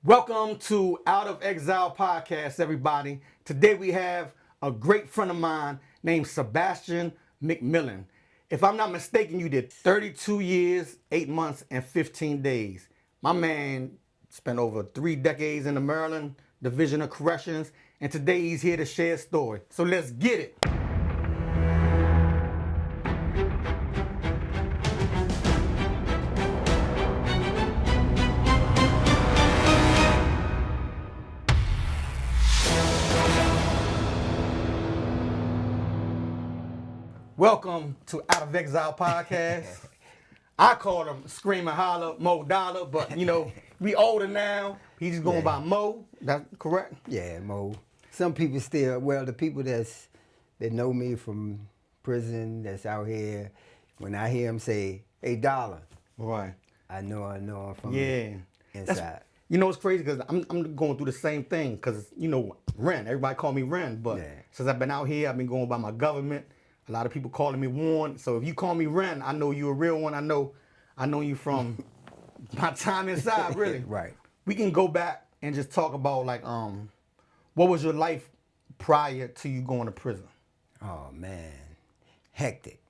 Welcome to Out of Exile Podcast, everybody. Today we have a great friend of mine named Sebastian McMillan. If I'm not mistaken, you did 32 years, 8 months, and 15 days. My man spent over 3 decades in the Maryland Division of Corrections, and today he's here to share his story. So let's get it. Welcome to Out of Exile Podcast. I call him Scream and Holler Mo Dollar, but we older now. He's just going by Mo. That's correct? Yeah, Mo. Some people still, the people that know me from prison that's out here, when I hear them say, "Hey, Dollar," Right. I know him from inside. It's crazy because I'm going through the same thing because, Ren. Everybody call me Ren, but since I've been out here, I've been going by my government. A lot of people calling me Warren. So if you call me Ren, I know you a real one. I know you from my time inside, really. Right. We can go back and just talk about what was your life prior to you going to prison? Oh man, hectic,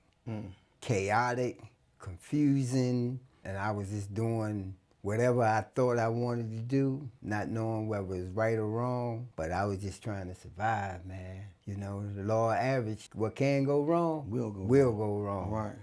chaotic, confusing, and I was just doing whatever I thought I wanted to do, not knowing whether it was right or wrong, but I was just trying to survive, man. The law average, what can go wrong will go wrong. Right.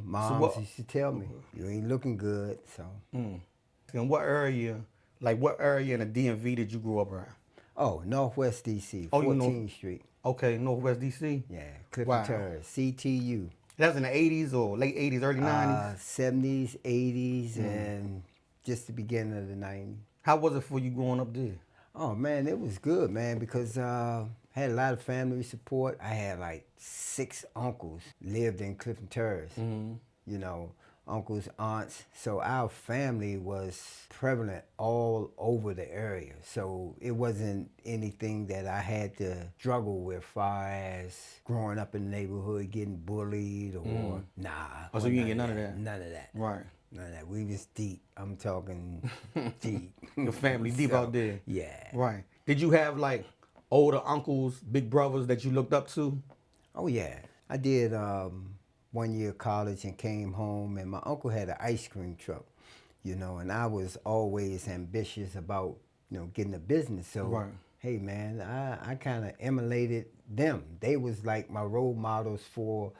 Moms used to tell me, you ain't looking good, so. And what area in the DMV did you grow up around? Oh, Northwest DC, 14th Street. Okay, Northwest DC? Yeah, Clifton Terrace, CTU. That was in the 80s or late 80s, early 90s? 70s, 80s, and just the beginning of the 90s. How was it for you growing up there? Oh, man, it was good, man, because I had a lot of family support. I had like 6 uncles lived in Clifton Terrace, uncles, aunts. So our family was prevalent all over the area. So it wasn't anything that I had to struggle with far as growing up in the neighborhood, getting bullied or nah. Oh, so you didn't get none of that? None of that. Right. None of that. We was deep. I'm talking deep. Your family deep out there? Yeah. Right. Did you have older uncles, big brothers that you looked up to? Oh yeah. I did 1 year of college and came home, and my uncle had an ice cream truck, and I was always ambitious about, getting a business. So, hey man, I kind of emulated them. They was like my role models for,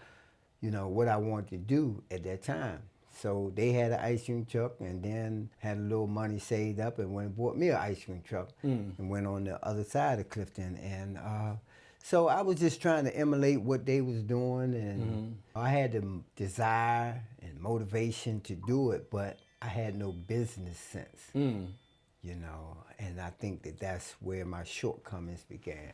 what I wanted to do at that time. So they had an ice cream truck and then had a little money saved up and went and bought me an ice cream truck and went on the other side of Clifton. And so I was just trying to emulate what they was doing, and I had the desire and motivation to do it, but I had no business sense, and I think that's where my shortcomings began.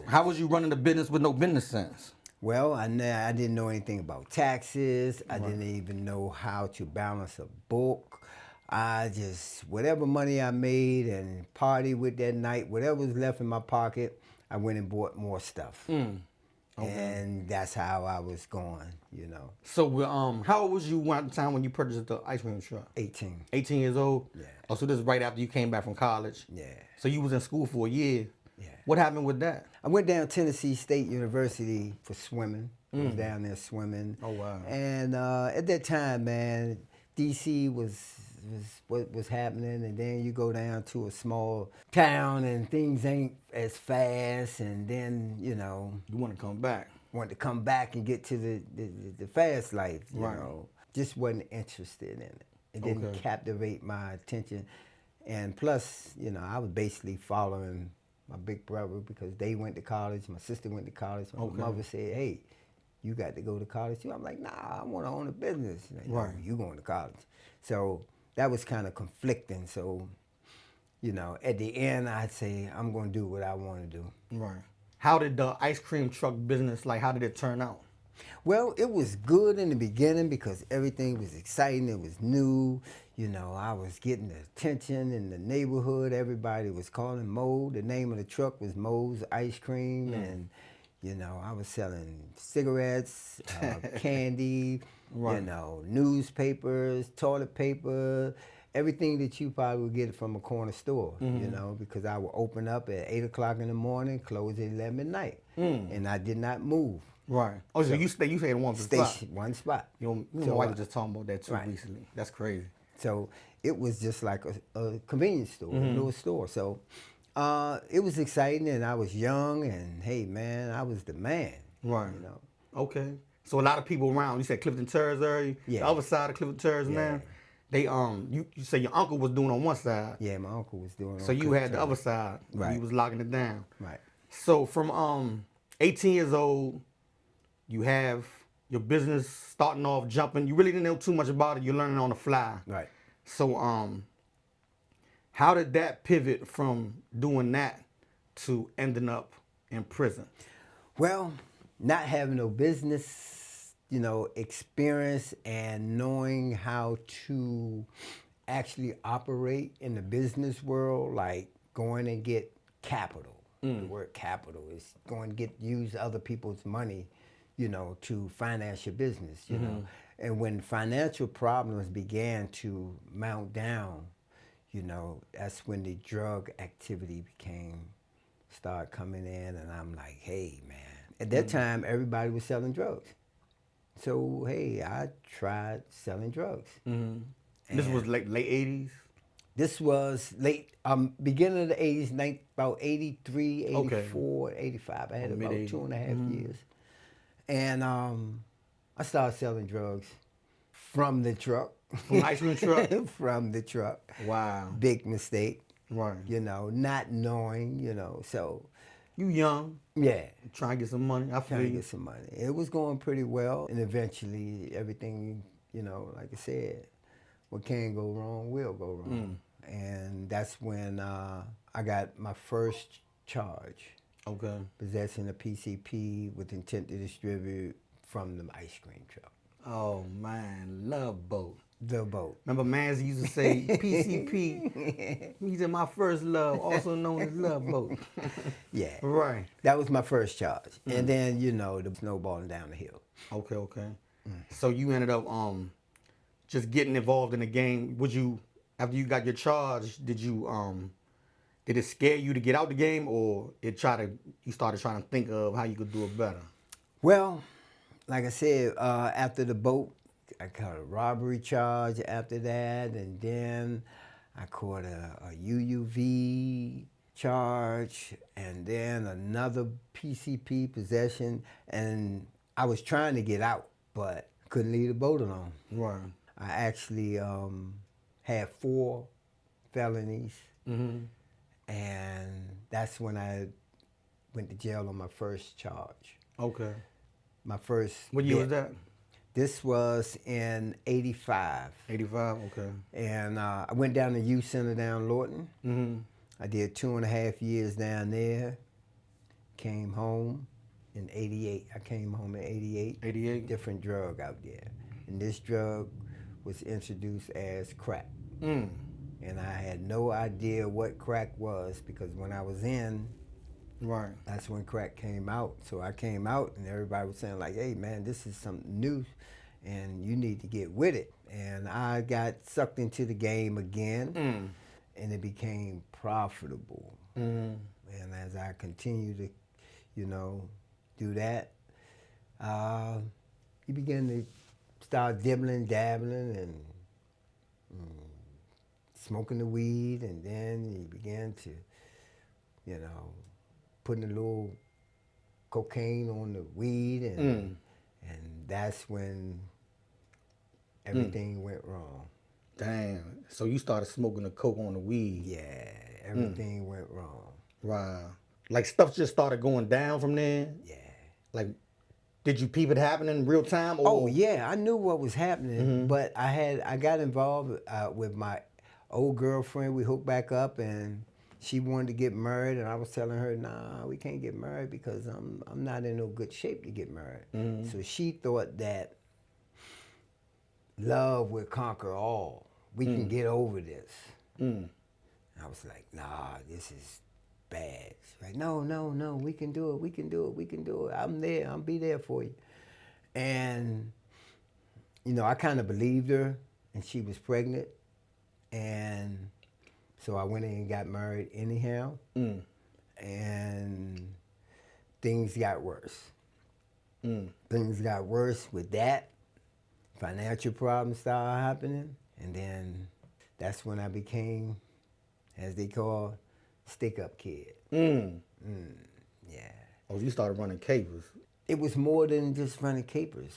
How was you running the business with no business sense? Well, I didn't know anything about taxes. I didn't even know how to balance a book. I just, whatever money I made and party with that night, whatever was left in my pocket, I went and bought more stuff. Okay. And that's how I was going, So how old was you at the time when you purchased the ice cream truck? 18. 18 years old? Yeah. Oh, so this is right after you came back from college? Yeah. So you was in school for a year? Yeah. What happened with that? I went down Tennessee State University for swimming. I was down there swimming. Oh, wow. And at that time, man, DC was what was happening, and then you go down to a small town and things ain't as fast, and then, You want to come back. Want to come back and get to the fast life, Right. Just wasn't interested in it. It didn't captivate my attention. And plus, I was basically following my big brother because they went to college. My sister went to college. My mother said, hey, you got to go to college too. I'm like, nah, I want to own a business. Like, no, you going to college. So that was kind of conflicting. So, at the end, I'd say, I'm going to do what I want to do. Right. How did the ice cream truck business, how did it turn out? Well, it was good in the beginning because everything was exciting. It was new. I was getting the attention in the neighborhood. Everybody was calling Mo. The name of the truck was Mo's Ice Cream. And, I was selling cigarettes, candy, newspapers, toilet paper. everything that you probably would get from a corner store, you know, because I would open up at 8 o'clock in the morning, close at 11 at night, and I did not move. Right. Oh, so you stay in one spot. One spot. My wife was just talking about that too recently. That's crazy. So it was just like a convenience store, a little store. So it was exciting, and I was young, and hey, man, I was the man. Right. You know. Okay. So a lot of people around. You said Clifton Terrace area. Yeah. The other side of Clifton Terrace, man. They you say your uncle was doing on one side. Yeah, my uncle was doing. So you had the other side. Right. He was locking it down. Right. So from 18 years old, you have your business starting off jumping. You really didn't know too much about it. You're learning on the fly. Right. So how did that pivot from doing that to ending up in prison? Well, not having no business, you know, experience and knowing how to actually operate in the business world, like going and get capital. The word capital is going to use other people's money, you know, to finance your business, you know. And when financial problems began to mount down, you know, that's when the drug activity started coming in, and I'm like, hey, man. At that time, everybody was selling drugs. So, hey, I tried selling drugs. This was late 80s? This was beginning of the 80s, about 83, 84, 85. I had about 2.5 years. And I started selling drugs from the truck. From the ice cream truck? From the truck. Wow. Big mistake. Right. You know, not knowing, you know, so. You young. Yeah. Trying to get some money. I feel Trying to get some money. It was going pretty well. And eventually everything, you know, like I said, what can go wrong will go wrong. And that's when I got my first charge. Okay. Possessing a PCP with intent to distribute from the ice cream truck. Oh, man. Love boat. The boat. Remember Mans used to say PCP. He's in my first love, also known as Love Boat. Yeah. Right. That was my first charge. And then, you know, the snowballing down the hill. Okay. So you ended up just getting involved in the game. Would you, after you got your charge, did it scare you to get out the game, or you started trying to think of how you could do it better? Well, like I said, after the boat, I caught a robbery charge after that, and then I caught a UUV charge, and then another PCP possession, and I was trying to get out, but couldn't leave the boat alone. Right. I actually had 4 felonies, and that's when I went to jail on my first charge. Okay. My first. What year was that? This was in 85. 85, okay. And I went down to youth center down Lorton. I did 2.5 years down there. Came home in 88. I came home in 88. 88? Different drug out there. And this drug was introduced as crack. And I had no idea what crack was, because when I was in, right, that's when crack came out. So I came out and everybody was saying like, hey man, this is something new and you need to get with it. And I got sucked into the game again and it became profitable. And as I continued to, you know, do that, you begin to start dabbling and smoking the weed, and then you began to, you know, putting a little cocaine on the weed, and that's when everything went wrong. Damn. So you started smoking the coke on the weed. Yeah, everything went wrong. Wow. Like stuff just started going down from there? Yeah. Like, did you peep it happening in real time? Or? Oh yeah, I knew what was happening, but I got involved with my old girlfriend. We hooked back up, and she wanted to get married, and I was telling her, nah, we can't get married because I'm not in no good shape to get married. So she thought that love would conquer all. We can get over this. I was like, nah, this is bad. She's like, no, we can do it. I'm there. I'll be there for you. And, you know, I kind of believed her, and she was pregnant. And so I went in and got married anyhow. And things got worse. Things got worse with that. Financial problems started happening. And then that's when I became, as they call, stick-up kid. Yeah. Oh, you started running capers. It was more than just running capers.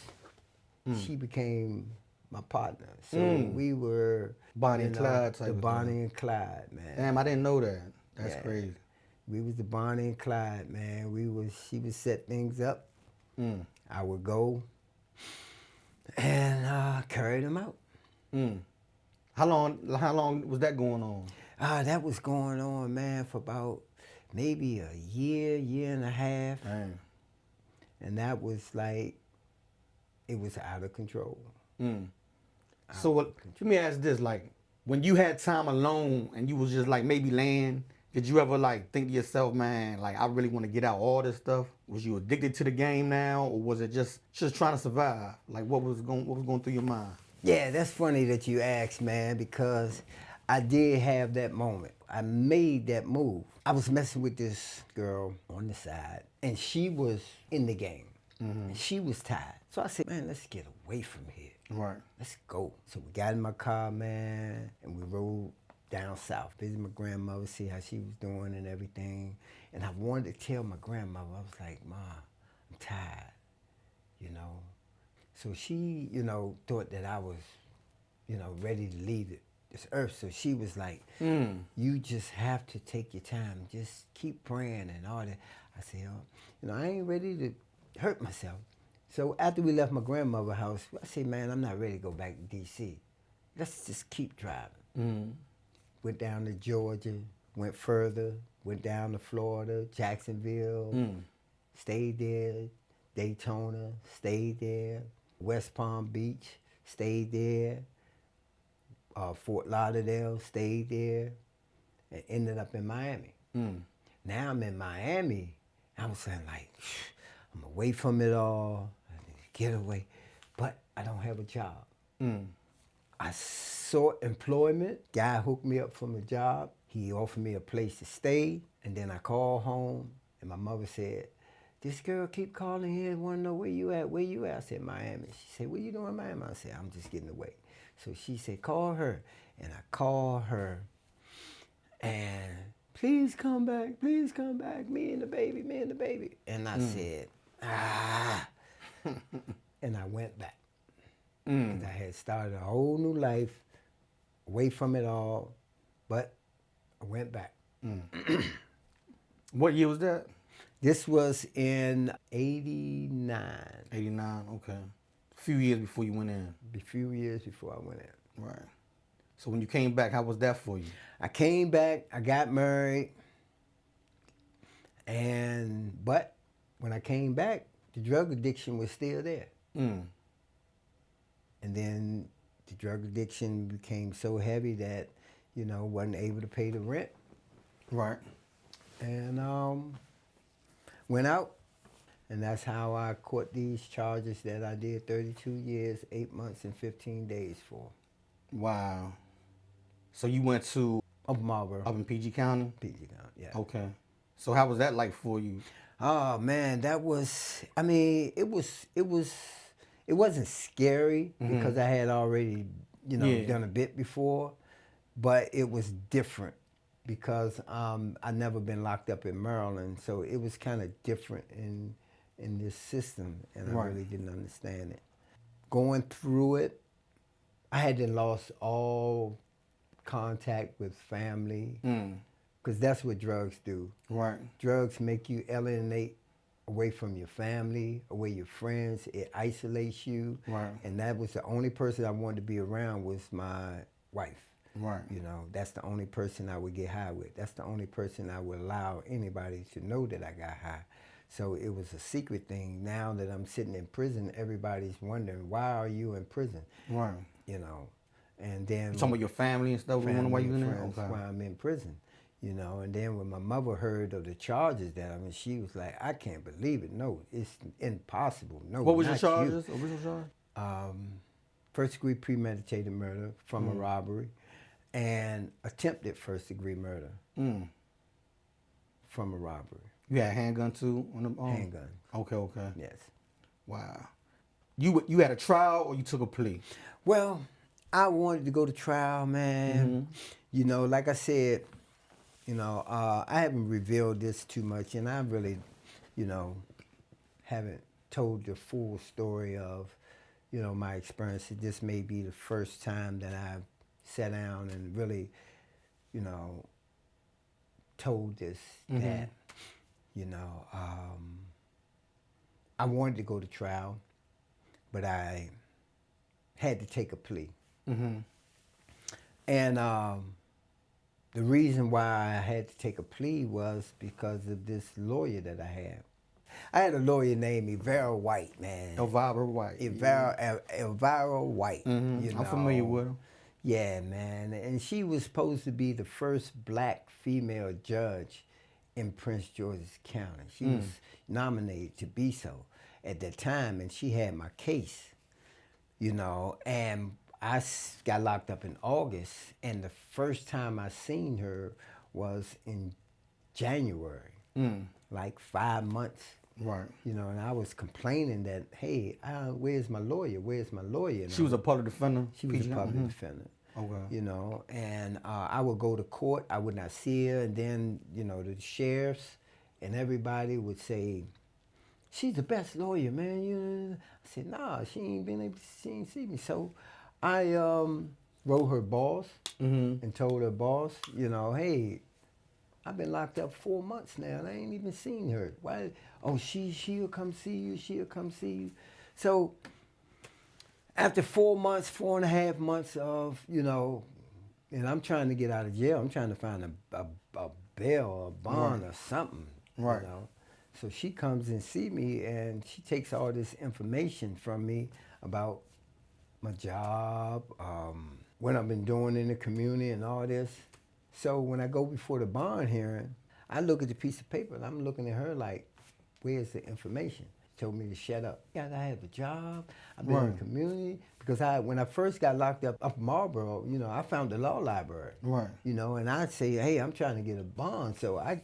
She became my partner. So we were Bonnie and Clyde type the of Bonnie thing. and Clyde, man. Damn, I didn't know that. That's Yeah. crazy. We was the Bonnie and Clyde, man. She would set things up. I would go and carry them out. How long was that going on? That was going on, man, for about maybe a year and a half. Damn. And that was like, it was out of control. So let me ask this, like, when you had time alone and you was just like maybe laying, did you ever like think to yourself, man, like I really want to get out all this stuff? Was you addicted to the game now, or was it just trying to survive? Like what was going through your mind? Yeah, that's funny that you asked, man, because I did have that moment. I made that move. I was messing with this girl on the side, and she was in the game. And she was tired. So I said, man, let's get away from here. Right. Let's go. So we got in my car, man, and we rode down south, visit my grandmother, see how she was doing and everything. And I wanted to tell my grandmother, I was like, Ma, I'm tired, you know. So she, thought that I was, ready to leave this earth. So she was like, you just have to take your time. Just keep praying and all that. I said, I ain't ready to hurt myself. So after we left my grandmother's house, I said, man, I'm not ready to go back to D.C. Let's just keep driving. Went down to Georgia, went further, went down to Florida, Jacksonville, stayed there, Daytona, stayed there, West Palm Beach, stayed there, Fort Lauderdale, stayed there, and ended up in Miami. Now I'm in Miami. I was saying, like, I'm away from it all. I need to get away. But I don't have a job. I sought employment. Guy hooked me up from a job. He offered me a place to stay. And then I called home, and my mother said, this girl keep calling here and want to know where you at, where you at? I said, Miami. She said, what you doing in Miami? I said, I'm just getting away. So she said, call her. And I called her, and please come back, me and the baby. And I said, and I went back. Because I had started a whole new life, away from it all, but I went back. What year was that? This was in 89. 89, okay. A few years before you went in. A few years before I went in. Right. So when you came back, how was that for you? I came back, I got married, but when I came back, the drug addiction was still there. And then the drug addiction became so heavy that, wasn't able to pay the rent. Right. And went out, and that's how I caught these charges that I did 32 years, 8 months, and 15 days for. Wow. So you went to Upper Marlboro. Up in PG County? PG County, yeah. Okay. So how was that like for you? Oh man, that was. I mean, it wasn't scary because I had already, done a bit before, but it was different because I never been locked up in Maryland, so it was kind of different in this system, and I really didn't understand it. Going through it, I had then lost all contact with family, because that's what drugs do. Right. Drugs make you alienate away from your family, away your friends. It isolates you. Right. And that was the only person I wanted to be around was my wife. Right. That's the only person I would get high with. That's the only person I would allow anybody to know that I got high. So it was a secret thing. Now that I'm sitting in prison, everybody's wondering, why are you in prison? Right. And then... You talking about your family and stuff? Family why you in and there? friends, Okay. why I'm in prison. And then when my mother heard of the charges she was like, I can't believe it. No, it's impossible. No, What was your not charges? you. Original charge? First degree premeditated murder from a robbery. and attempted first-degree murder from a robbery. You had a handgun too? Handgun. Okay. Yes. Wow. You had a trial or you took a plea? Well, I wanted to go to trial, man. You know, like I said, you know, I haven't revealed this too much, and I really, you know, haven't told the full story of, you know, my experience. This may be the first time that I've sat down and really, you know, told this, that, you know, I wanted to go to trial, but I had to take a plea. And the reason why I had to take a plea was because of this lawyer that I had. I had a lawyer named Elvira White, man. Elvira White. Elvira White. You know? I'm familiar with her. Yeah, man. And she was supposed to be the first black female judge in Prince George's County. She was nominated to be so at that time, and she had my case, you know, and I got locked up in August, and the first time I seen her was in January, like 5 months. Right. You know, and I was complaining that, hey, where's my lawyer? Where's my lawyer? And She was a public defender? She was a public defender. Okay. You know, and I would go to court, I would not see her, and then, you know, the sheriffs and everybody would say, she's the best lawyer, man. You know? I said, nah, she ain't see me. So I wrote her boss and told her boss, you know, hey, I've been locked up 4 months now, and I ain't even seen her. Why? Oh, she'll come see you. She'll come see you. So after 4 months, 4.5 months of, you know, and I'm trying to get out of jail. I'm trying to find a bail or a bond or something. Right. You know? So she comes and see me, and she takes all this information from me about my job, what I've been doing in the community and all this. So when I go before the bond hearing, I look at the piece of paper and I'm looking at her like, where's the information? She told me to shut up. Yeah, I have a job. I've been in the community. Because when I first got locked up in Marlboro, you know, I found the law library. Right. You know, and I'd say, hey, I'm trying to get a bond. So I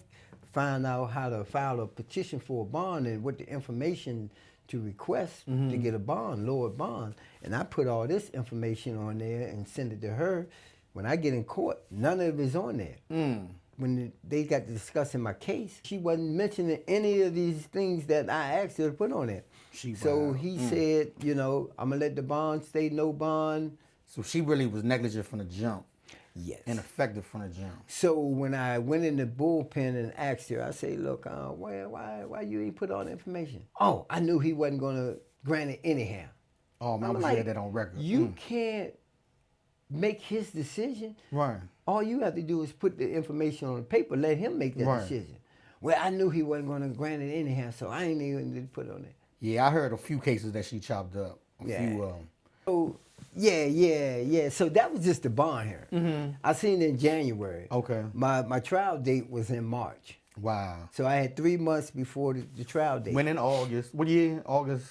find out how to file a petition for a bond and what the information to request to get a bond, lowered bond. And I put all this information on there and send it to her. When I get in court, none of it is on there. When they got to discussing my case, she wasn't mentioning any of these things that I asked her to put on there. So he said, you know, I'm going to let the bond stay, no bond. So she really was negligent from the jump. Yes. Ineffective from the jump. So when I went in the bullpen and asked her, I say, look, why you ain't put all the information? Oh, I knew he wasn't going to grant it anyhow. Oh, man, I'm I had that on record. You can't make his decision. Right. All you have to do is put the information on the paper, let him make that decision. Well, I knew he wasn't going to grant it anyhow, so I ain't even put it on there. Yeah, I heard a few cases that she chopped up. So, yeah. So that was just the bond hearing. I seen it in January. Okay. My trial date was in March. Wow. So I had 3 months before the trial date. When in August? What year? August?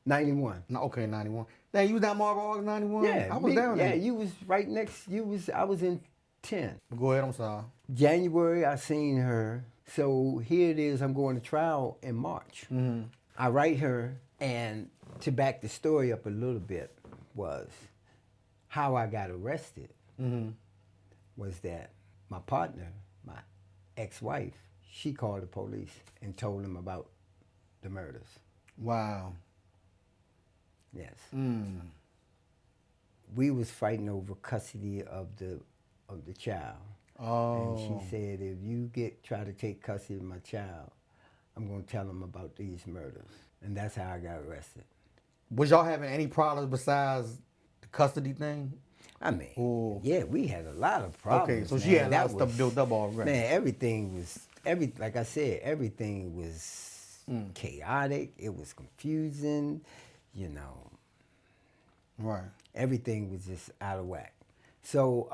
91. No, okay, 91. Now, you was down Marlboro August 91? Yeah. I was down there. Yeah, you was right next. I was in 10. Go ahead, I'm sorry. January, I seen her. So here it is, I'm going to trial in March. I write her, and to back the story up a little bit was how I got arrested was that my partner, my ex-wife, she called the police and told them about the murders. Wow. Yes. We was fighting over custody of the child. Oh. And she said, if you try to take custody of my child, I'm going to tell them about these murders. And that's how I got arrested. Was y'all having any problems besides the custody thing? I mean, yeah, we had a lot of problems. Okay, so she had a lot of stuff built up already. Man, everything was, like I said, everything was chaotic. It was confusing, you know. Right. Everything was just out of whack. So,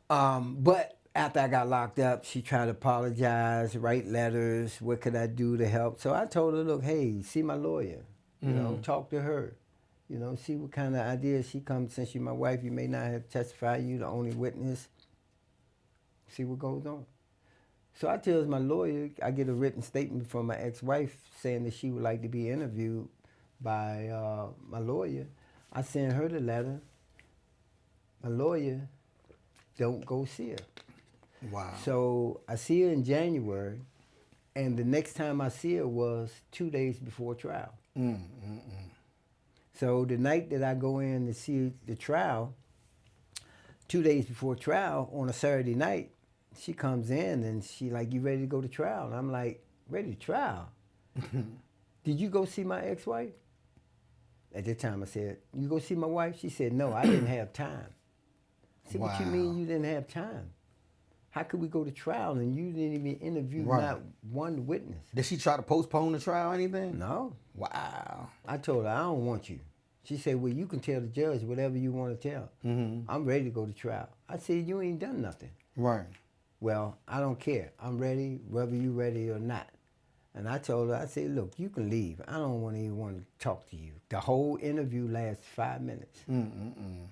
but after I got locked up, she tried to apologize, write letters. What could I do to help? So I told her, look, hey, see my lawyer. You know, talk to her. You know, see what kind of ideas she comes. Since you're my wife, you may not have testified. You the only witness. See what goes on. So I tells my lawyer, I get a written statement from my ex-wife saying that she would like to be interviewed by my lawyer. I send her the letter. My lawyer don't go see her. Wow. So I see her in January, and the next time I see her was 2 days before trial. So the night that I go in to see the trial, 2 days before trial on a Saturday night, she comes in and she like, you ready to go to trial? And I'm like, ready to trial? Did you go see my ex-wife? At that time I said, you go see my wife? She said, no, I didn't have time. I said, what you mean you didn't have time? How could we go to trial and you didn't even interview not one witness? Did she try to postpone the trial or anything? No. Wow. I told her, I don't want you. She said, well, you can tell the judge whatever you want to tell. I'm ready to go to trial. I said, you ain't done nothing. Right. Well, I don't care. I'm ready, whether you ready or not. And I told her, I said, look, you can leave. I don't even want to talk to you. The whole interview lasts 5 minutes.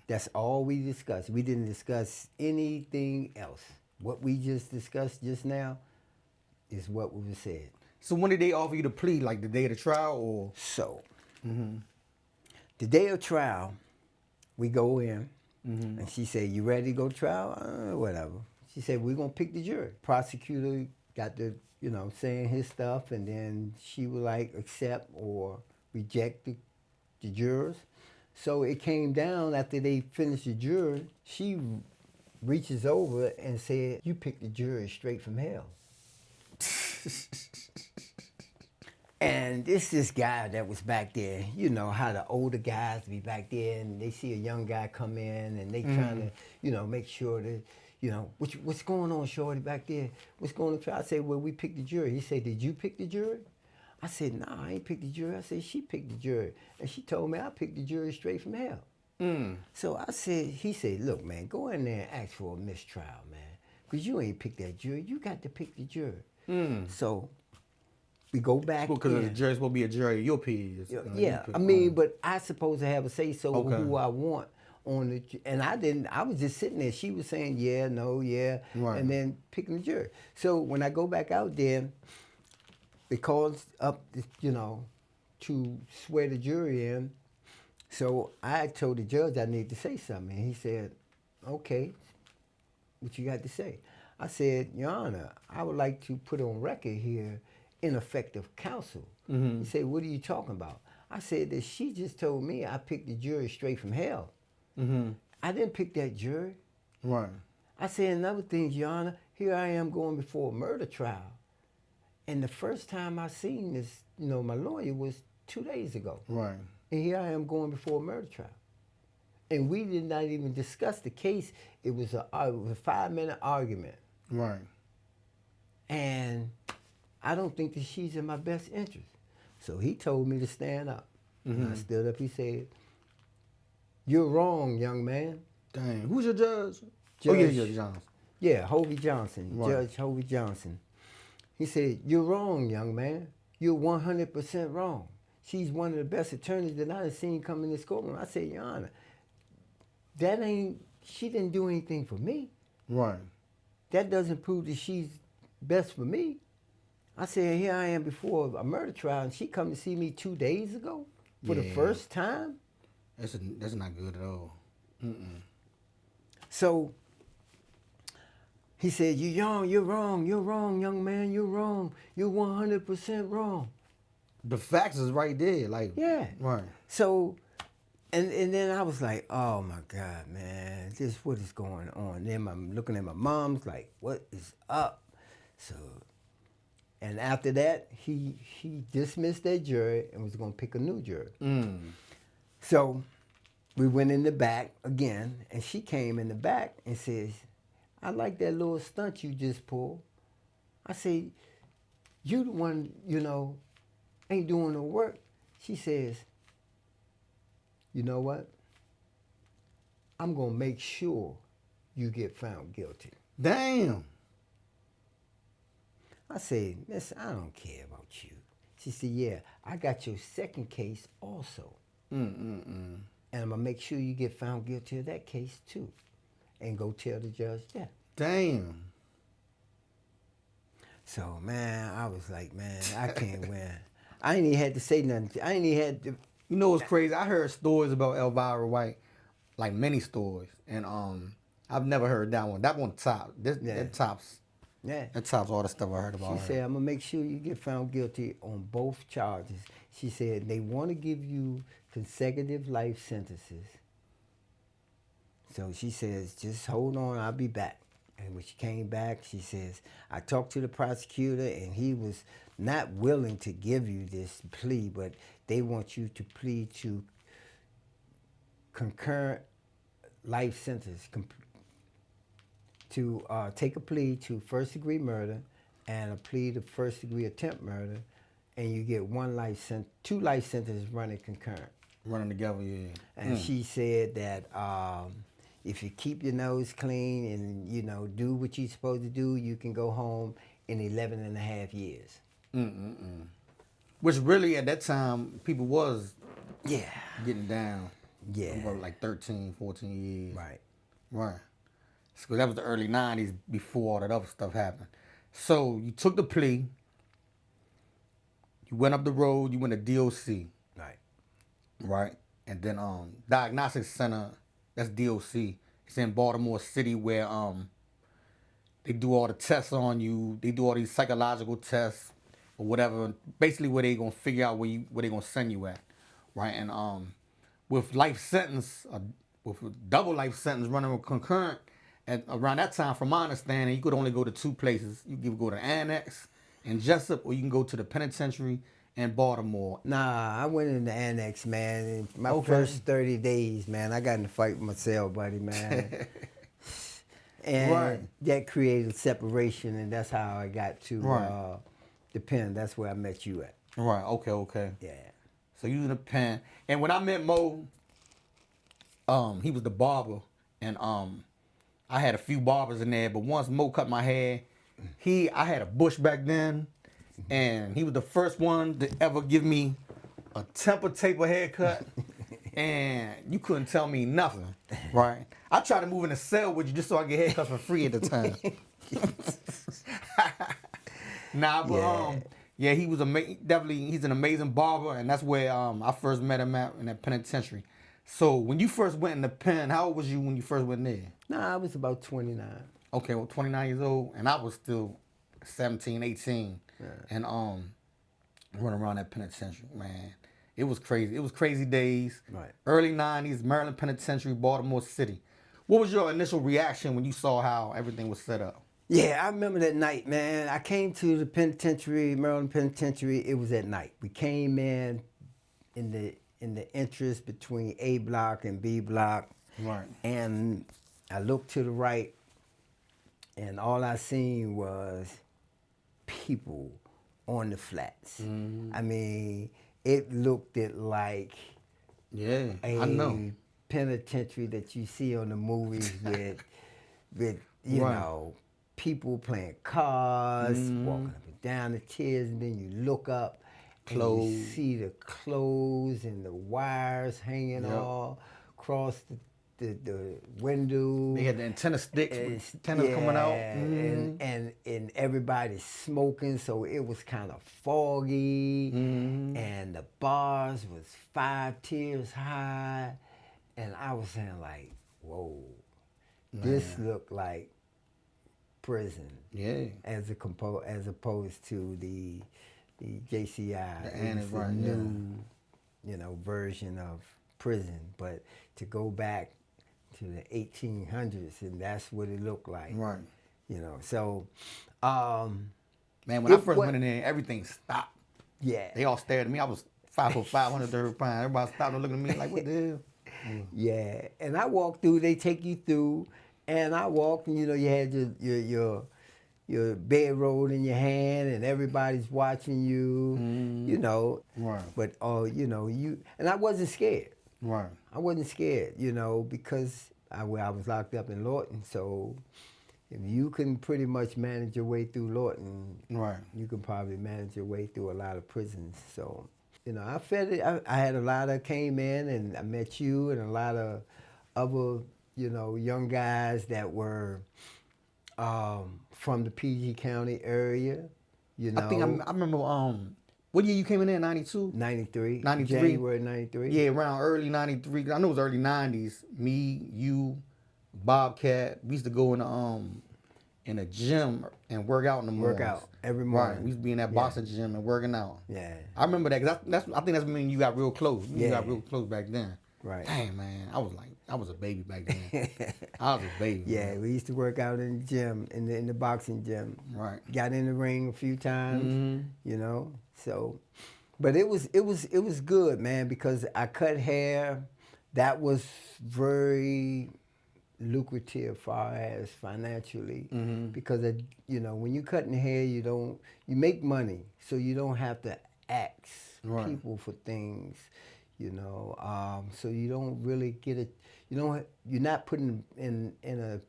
That's all we discussed. We didn't discuss anything else. What we just discussed just now is what was said. So when did they offer you the plea? Like the day of the trial or? So, the day of trial, we go in, and she said, you ready to go to trial? Whatever. She said, we're going to pick the jury. Prosecutor got the, saying his stuff, and then she would like accept or reject the jurors. So it came down after they finished the jury, she reaches over and said, you picked the jury straight from hell. And it's this guy that was back there. You know how the older guys be back there and they see a young guy come in and they trying to, make sure that, what's going on, shorty, back there? What's going on? I said, well, we picked the jury. He said, did you pick the jury? I said, nah, I ain't picked the jury. I said, she picked the jury. And she told me I picked the jury straight from hell. So I said, he said, look, man, go in there and ask for a mistrial, man. Because you ain't picked that jury. You got to pick the jury. So we go back because the jury's supposed to be a jury of your peers. Yeah, I mean, but I supposed to have a say-so of who I want on the, and I was just sitting there. She was saying, yeah, no, yeah, and then picking the jury. So when I go back out there, they called up, to swear the jury in. So I told the judge I need to say something. And he said, okay, what you got to say? I said, Your Honor, I would like to put on record here ineffective counsel. He said, what are you talking about? I said that she just told me I picked the jury straight from hell. I didn't pick that jury. Right. I said, another thing, Your Honor, here I am going before a murder trial. And the first time I seen this, my lawyer was 2 days ago. Right. And here I am going before a murder trial. And we did not even discuss the case. It was a 5-minute argument. Right. And I don't think that she's in my best interest. So he told me to stand up. And I stood up. He said, you're wrong, young man. Dang. Who's your judge? Judge Judge Johnson. Yeah, Hovey Johnson. Right. Judge Hovey Johnson. He said, you're wrong, young man. You're 100% wrong. She's one of the best attorneys that I've seen come in this courtroom. I said, Your Honor, she didn't do anything for me. Right. That doesn't prove that she's best for me. I said, here I am before a murder trial, and she come to see me 2 days ago for the first time? That's not good at all. So he said, you're wrong, young man, you're wrong. You're 100% wrong. The facts is right there. Like, yeah. Right. So, and then I was like, oh my God, man, what is going on? Then I'm looking at my mom's like, what is up? So, and after that, he dismissed that jury and was going to pick a new jury. So we went in the back again, and she came in the back and says, I like that little stunt you just pulled. I said, you the one, ain't doing no work. She says, you know what? I'm going to make sure you get found guilty. Damn. I said, listen, I don't care about you. She said, yeah, I got your second case also. And I'm gonna make sure you get found guilty of that case too, and go tell the judge that. Damn. So man, I was like, man, I can't win. I ain't even had to say nothing. I ain't even had to. You know what's crazy? I heard stories about Elvira White, like many stories, and I've never heard that one. That one top. That tops. Yeah. That tops all the stuff I heard about She her. said, I'm gonna make sure you get found guilty on both charges. She said they want to give you consecutive life sentences. So she says, just hold on, I'll be back. And when she came back, she says, I talked to the prosecutor and he was not willing to give you this plea, but they want you to plead to concurrent life sentence, to take a plea to first-degree murder and a plea to first-degree attempt murder, and you get two life sentences running concurrent. Running together, yeah. And she said that if you keep your nose clean and, you know, do what you're supposed to do, you can go home in 11 and a half years. Which really, at that time, people was Yeah. getting down. Yeah. About like 13, 14 years. Right. Right. So that was the early 90s before all that other stuff happened. So you took the plea. You went up the road. You went to DOC. Right. Right. And then Diagnostic Center, that's DOC. It's in Baltimore City where they do all the tests on you. They do all these psychological tests or whatever. Basically where they gonna figure out where they gonna send you at. Right. And with life sentence, with a double life sentence running with concurrent, at around that time, from my understanding, you could only go to two places. You could go to Annex in Jessup, or you can go to the penitentiary in Baltimore. Nah, I went in the Annex, man. In my first 30 days, man, I got in a fight with my cell buddy, man. And that created separation, and that's how I got to the pen. That's where I met you at. Right, okay. Yeah. So you in the pen. And when I met Mo, he was the barber, and I had a few barbers in there, but once Mo cut my hair, I had a bush back then, and he was the first one to ever give me a temper taper haircut, and you couldn't tell me nothing, right? I tried to move in a cell with you just so I get haircuts for free at the time. Nah, but yeah, he was definitely, he's an amazing barber, and that's where I first met him in that penitentiary. So when you first went in the pen, how old was you when you first went there? Nah, I was about 29. Okay, well, 29 years old, and I was still 17, 18, and running around that penitentiary, man. It was crazy. It was crazy days. Right. Early 90s, Maryland Penitentiary, Baltimore City. What was your initial reaction when you saw how everything was set up? Yeah, I remember that night, man. I came to the penitentiary, Maryland Penitentiary. It was at night. We came in the entrance between A block and B block. Right. And I looked to the right, and all I seen was people on the flats. I mean, it looked like a penitentiary that you see on the movies with you know, people playing cards, walking up and down the tiers, and then you look up and you see the clothes and the wires hanging all across the window. They had the antenna sticks with antennas coming out. And everybody's smoking, so it was kind of foggy. And the bars was 5 tiers high. And I was saying like, whoa, this looked like prison. Yeah. As opposed to the JCI. The a new, you know, version of prison. But to go back to the 1800s, and that's what it looked like. Right. You know, so. Man, when I first went in there, everything stopped. Yeah. They all stared at me. I was 5'5", 130 pounds. Everybody stopped and looked at me like, what the hell? Yeah. And I walked through, they take you through, and I walked, and, you know, you had your bedroll in your hand, and everybody's watching you, you know. Right. But, you know, and I wasn't scared. Right. I wasn't scared, you know, because I was locked up in Lawton, so if you can pretty much manage your way through Lawton, right, you can probably manage your way through a lot of prisons. So I fed it. I had a lot of came in, and I met you and a lot of other, young guys that were from the PG County area. I think I remember what year you came in there? 92? 93. 93? January 93. Yeah, around early 93. I know it was early 90s. Me, you, Bobcat, we used to go in a gym and work out in the mornings. Work out every morning. Right, we used to be in that boxing gym and working out. Yeah. I remember that because I think that's when you got real close. You got Yeah. real close back then. Right. Dang, man, I was a baby back then. I was a baby. Yeah, man. we used to work out in the gym, in the boxing gym. Right. Got in the ring a few times, Mm-hmm. So, but it was good, man, because I cut hair. That was very lucrative far as financially, because when you cutting hair, you make money, so you don't have to ask people for things, so you don't really get it. You're not putting in a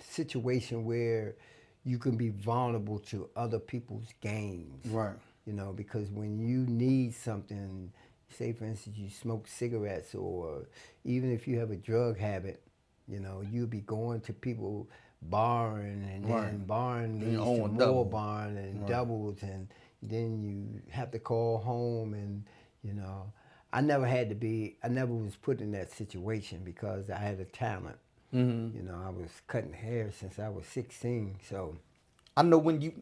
situation where you can be vulnerable to other people's games. Right. Because when you need something, say for instance you smoke cigarettes, or even if you have a drug habit, you'll be going to people borrowing, and then borrowing leads to more borrowing and doubles, and then you have to call home, and I never was put in that situation because I had a talent. Mm-hmm. I was cutting hair since I was 16, so. I know when you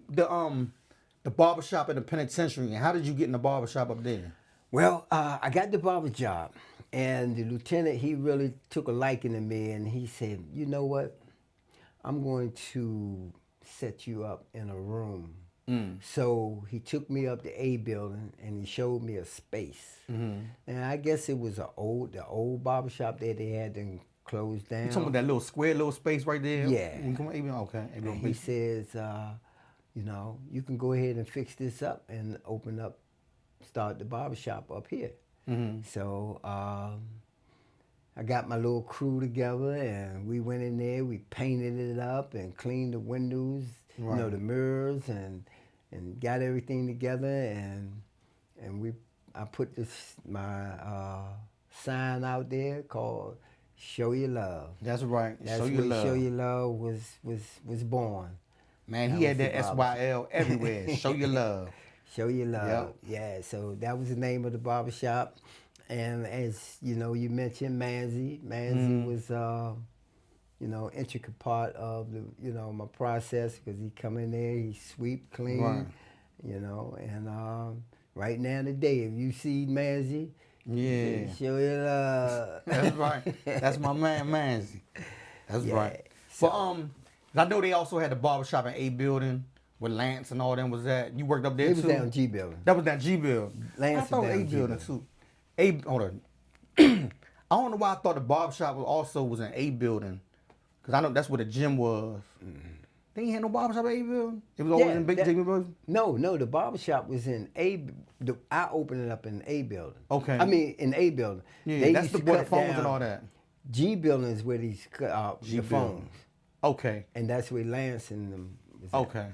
the barbershop in the penitentiary. How did you get in the barbershop up there? Well, I got the barber job, and the lieutenant, he really took a liking to me, and he said, you know what, I'm going to set you up in a room. So he took me up the A building, and he showed me a space. And I guess it was the old barbershop that they had to close down. You talking about that little space right there? Yeah. Okay. And he says, you can go ahead and fix this up and start the barbershop up here. So I got my little crew together, and we went in there, we painted it up and cleaned the windows, the mirrors, and got everything together, and I put my sign out there called Show Your Love. That's right. That's Show Your where Love. Show Your Love was born. Man, he had that SYL everywhere. Show Your Love. Show Your Love. Yep. Yeah, so that was the name of the barbershop. And as you mentioned Manzi. Manzi was intricate part of the my process, because he come in there, he sweep, clean, and right now today, if you see Manzi, Yeah. Show Your Love. That's right. That's my man Manzi. That's right. So, But I know they also had the barbershop in A building where Lance and all them was at. You worked up there too? it was down G building. That was down G building. Lance I thought was down A G building building. too. Hold on. I don't know why I thought the barbershop was in A building, because I know that's where the gym was. They ain't had no barbershop in A building. It was always in Big J building. No, the barbershop was in I opened it up in A building. Okay. I mean, in A building. Yeah, They that's used to where the cut phones down. and all that. G building is where these cut out G the building. phones, Okay. and that's where Lance and them was at. Okay.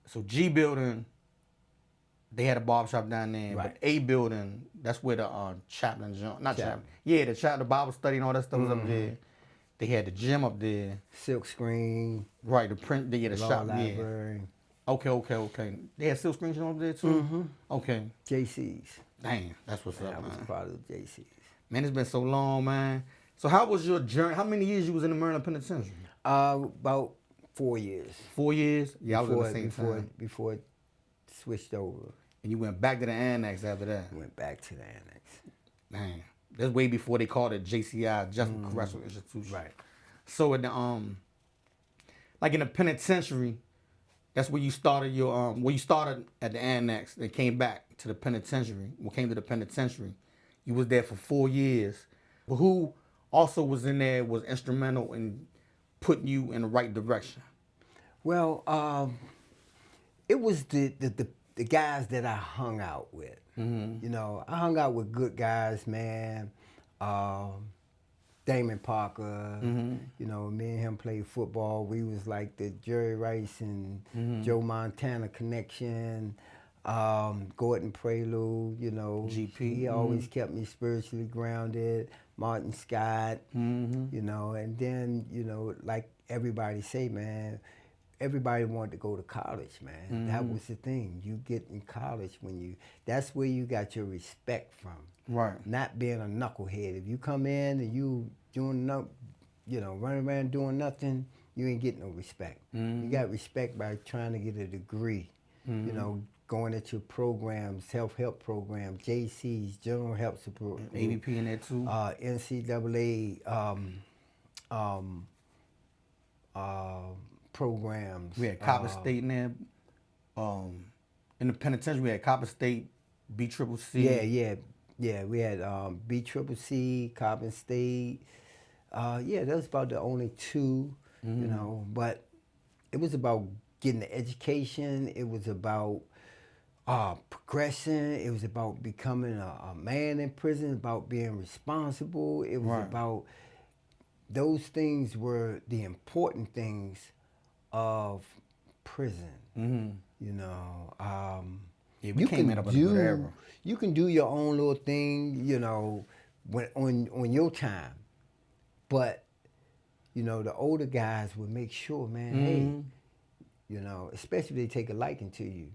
So G building, they had a barbershop down there. Right. But A building, that's where the Chaplain gym, not Chaplain. Chaplain. Yeah, the Bible study and all that stuff was up there. They had the gym up there. Silk screen, Right, the print, they had a law shop. Yeah. library, Okay. They had silk screen up there too? Okay. JC's. Damn, that's what's up, I was man. part of JC's. Man, it's been so long, man. So how was your journey? How many years you was in the Maryland Penitentiary? About 4 years. 4 years? Yeah, I was at the same before time. before it switched over. And you went back to the annex after that? Went back to the annex. Man, that's way before they called it JCI, Justice Correctional Institution. Right. So in the like in the penitentiary, that's where you started your where you started at the annex, then came back to the penitentiary. Came to the penitentiary. You was there for 4 years. But who also was in there was instrumental in putting you in the right direction? Well, it was the guys that I hung out with. I hung out with good guys, man. Damon Parker, me and him played football. We was like the Jerry Rice and Joe Montana connection. Gordon Prelude, you know, GP. he always kept me spiritually grounded. Martin Scott, Mm-hmm. you know, and then, you know, like everybody say, man, everybody wanted to go to college, man. That was the thing. You get in college that's where you got your respect from. Right. Not being a knucklehead. If you come in and you doing running around doing nothing, you ain't getting no respect. You got respect by trying to get a degree, you know, going at your programs, self-help programs, JCs, General Help Support Group, AVP in there too. NCAA programs. We had Copper State in there. In the penitentiary, we had Copper State, BCCC. Yeah. We had BCCC, Coppin State. Yeah, that was about the only two, you know. But it was about getting the education. It was about progression. It was about becoming a man in prison, about being responsible. It was about those things were the important things of prison. You know, Yeah, we came in up in a good era. you can do your own little thing, you know, when on your time, but you know the older guys would make sure, man, hey, you know, especially if they take a liking to you,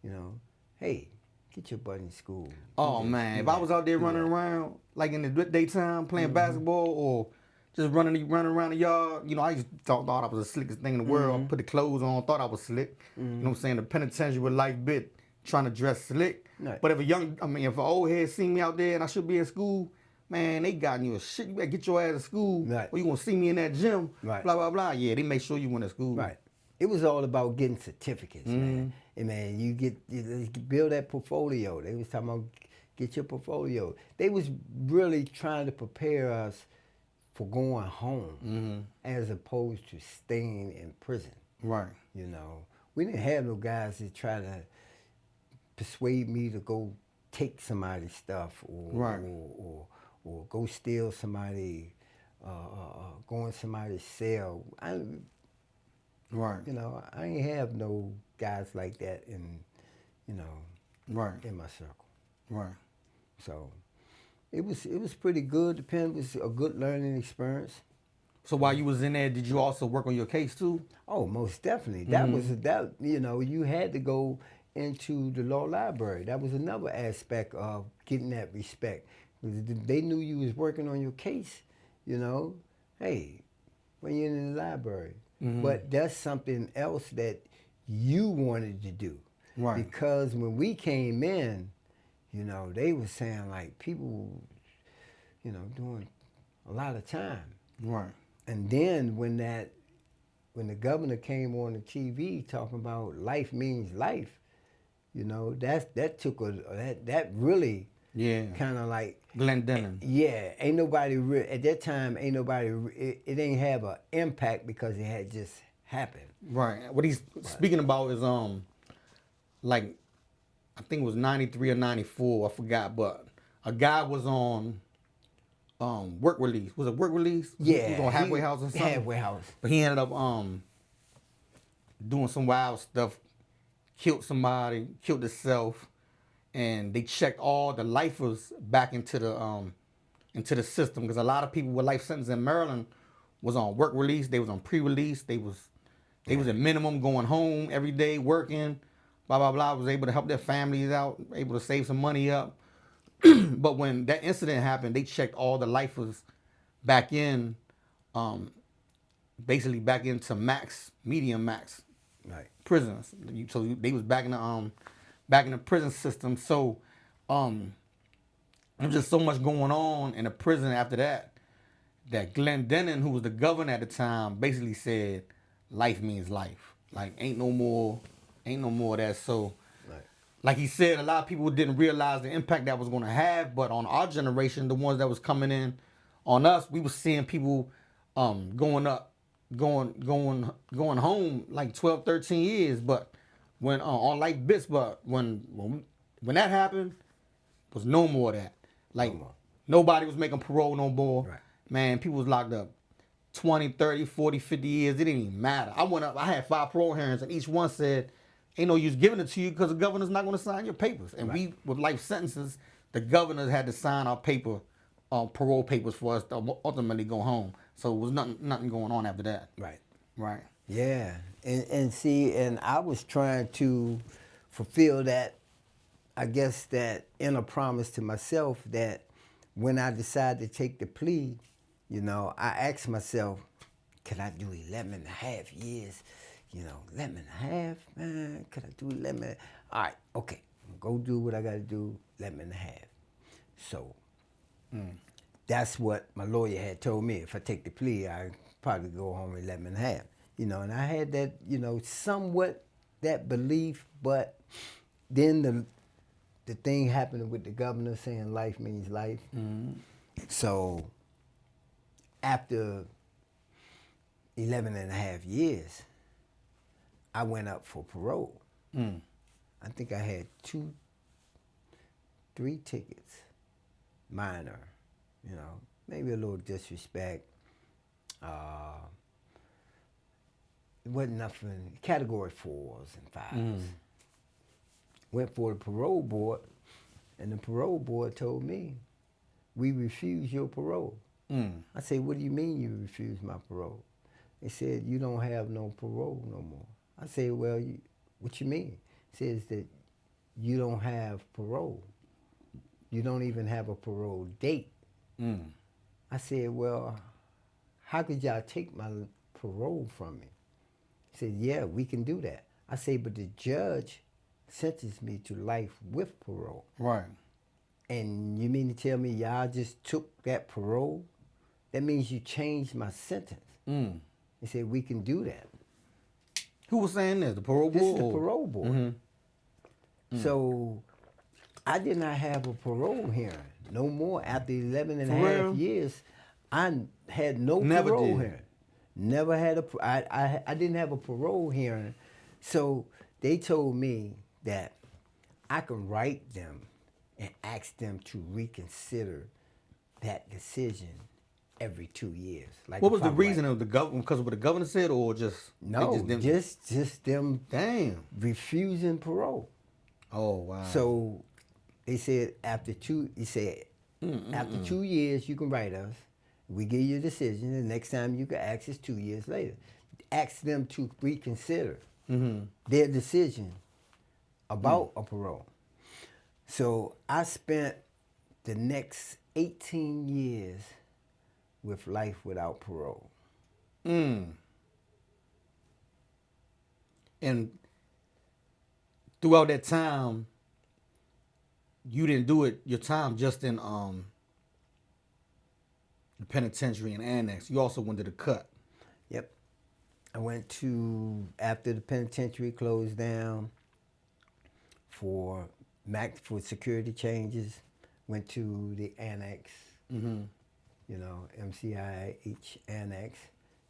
you know, hey, get your butt in school. Oh man, if I was out there running around like in the daytime playing basketball or just running around the yard, you know, I used to thought I was the slickest thing in the world. Put the clothes on, thought I was slick. You know what I'm saying? The penitentiary with life bit, trying to dress slick. Right. But if if an old head seen me out there and I should be in school, man, they got you a shit. You better get your ass to school, Right. or you gonna see me in that gym. Right. Blah blah blah. Yeah, they make sure you went to school. Right. It was all about getting certificates, man. And man, you build that portfolio. They was talking about get your portfolio. They was really trying to prepare us for going home as opposed to staying in prison. Right. You know, we didn't have no guys that try to persuade me to go take somebody's stuff or go steal somebody, go in somebody's cell. Right. You know, I ain't have no guys like that in my circle. Right. So it was pretty good. It was a good learning experience. So while you was in there, did you also work on your case too? Oh, most definitely. That you know, you had to go into the law library. That was another aspect of getting that respect. They knew you was working on your case, you know. Hey, when you're in the library. But that's something else that you wanted to do. Right. Because when we came in, you know, they were saying like people, you know, doing a lot of time. Right. And then when the governor came on the TV talking about life means life, you know, that took that really kind of like Glendenning. Yeah, ain't nobody at that time. It ain't have an impact because it had just happened. Right. What he's speaking about is like I think it was 93 or 94. I forgot, but a guy was on work release. Was it work release? Yeah, he was on halfway house or something. Halfway house. But he ended up doing some wild stuff. Killed somebody. Killed himself. And they checked all the lifers back into the system because a lot of people with life sentences in Maryland was on work release. They was on pre-release. They was at minimum going home every day working. Blah blah blah. Was able to help their families out. Able to save some money up. But when that incident happened, they checked all the lifers back in, basically back into medium max prisons. So they was back in the prison system. So there's just so much going on in the prison after that Glendenning, who was the governor at the time, basically said life means life. Like ain't no more of that. So like he said, a lot of people didn't realize the impact that was going to have, but on our generation, the ones that was coming in on us, we was seeing people going home like 12, 13 years, but when on life bits, but when that happened, was no more of that. Like nobody was making parole no more. Right. Man, people was locked up 20, 30, 40, 50 years. It didn't even matter. I went up, I had 5 parole hearings and each one said ain't no use giving it to you because the governor's not going to sign your papers. And Right. we, with life sentences, the governor had to sign our parole papers for us to ultimately go home. So it was nothing going on after that. Right. Right. Yeah. And see, and I was trying to fulfill that, I guess, that inner promise to myself that when I decided to take the plea, you know, I asked myself, could I do 11 and a half years? You know, 11 and a half, man, could I do 11? All right, okay, I'm gonna go do what I gotta do, 11 and a half. So that's what my lawyer had told me. If I take the plea, I probably go home 11 and a half. You know, and I had that, you know, somewhat that belief, but then the thing happened with the governor saying life means life. So after 11 and a half years, I went up for parole. I think I had 3 tickets, minor, you know, maybe a little disrespect. It wasn't nothing, category 4s and 5s. Went for the parole board, and the parole board told me, we refuse your parole. I said, what do you mean you refuse my parole? They said, you don't have no parole no more. I said, well, what you mean? It says that you don't have parole. You don't even have a parole date. I said, well, how could y'all take my parole from me? He said, yeah, we can do that. I said, but the judge sentenced me to life with parole. Right. And you mean to tell me y'all just took that parole? That means you changed my sentence. He said, we can do that. Who was saying this? The parole board? This is the parole board. So I did not have a parole hearing no more. After 11 and a half years, I had no parole hearing. Never had I didn't have a parole hearing. So they told me that I can write them and ask them to reconsider that decision every 2 years. Like what was the reason of the government? Because of what the governor said, or just no, just them damn refusing parole. Oh wow. So they said after 2 years you can write us. We give you a decision. The next time you can ask is 2 years later. Ask them to reconsider their decision about a parole. So I spent the next 18 years with life without parole. And throughout that time, you didn't do it your time just in the penitentiary and annex. You also went to the cut. Yep. I went to, after the penitentiary closed down for security changes, went to the annex, you know, MCIH annex.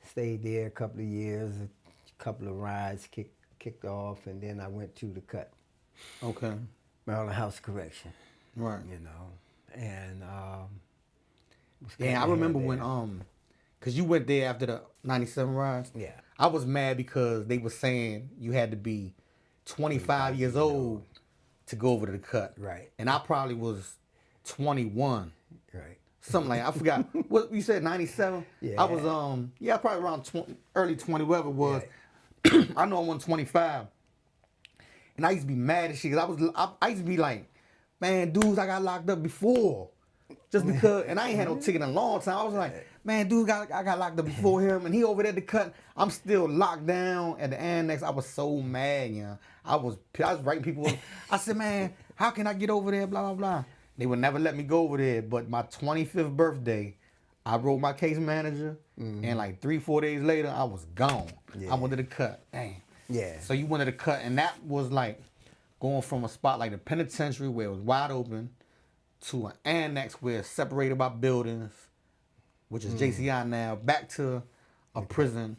Stayed there a couple of years, a couple of rides kicked off, and then I went to the cut. Okay. Maryland House Correction. Right. You know, and yeah, I remember when cause you went there after the 97 riots. Yeah. I was mad because they were saying you had to be 25 years old to go over to the cut. Right. And I probably was 21. Right. Something like that. I forgot. What you said, 97? Yeah. I was probably around early 20, whatever it was. Yeah. I know I was 25. And I used to be mad at shit because I used to be like, man, dudes, I got locked up before. Just because, and I ain't had no ticket in a long time. I was like, man, dude, I got locked up before him, and he over there at the cut. I'm still locked down at the annex. I was so mad, yeah. I was writing people. I said, man, how can I get over there? Blah, blah, blah. They would never let me go over there. But my 25th birthday, I wrote my case manager, and like 3-4 days later, I was gone. Yeah. I went to the cut. Dang. Yeah. So you went to the cut, and that was like going from a spot like the penitentiary where it was wide open to an annex where it's separated by buildings, which is JCI now, back to a prison,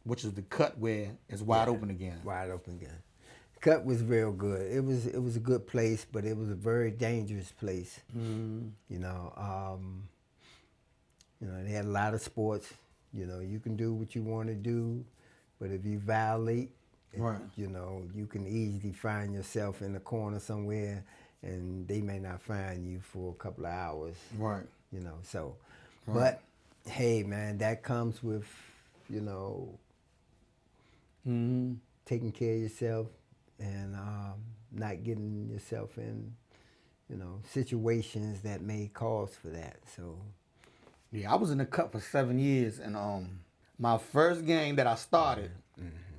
which is the cut where it's wide open again. Wide open again. Cut was real good. It was a good place, but it was a very dangerous place. You know, they had a lot of sports. You know, you can do what you want to do, but if you violate Right. You know, you can easily find yourself in a corner somewhere, and they may not find you for a couple of hours. Right. You know, so, Right. but hey, man, that comes with, you know, Mm-hmm. taking care of yourself and not getting yourself in, you know, situations that may cause for that. So, Yeah, I was in the cut for 7 years, and my first game that I started,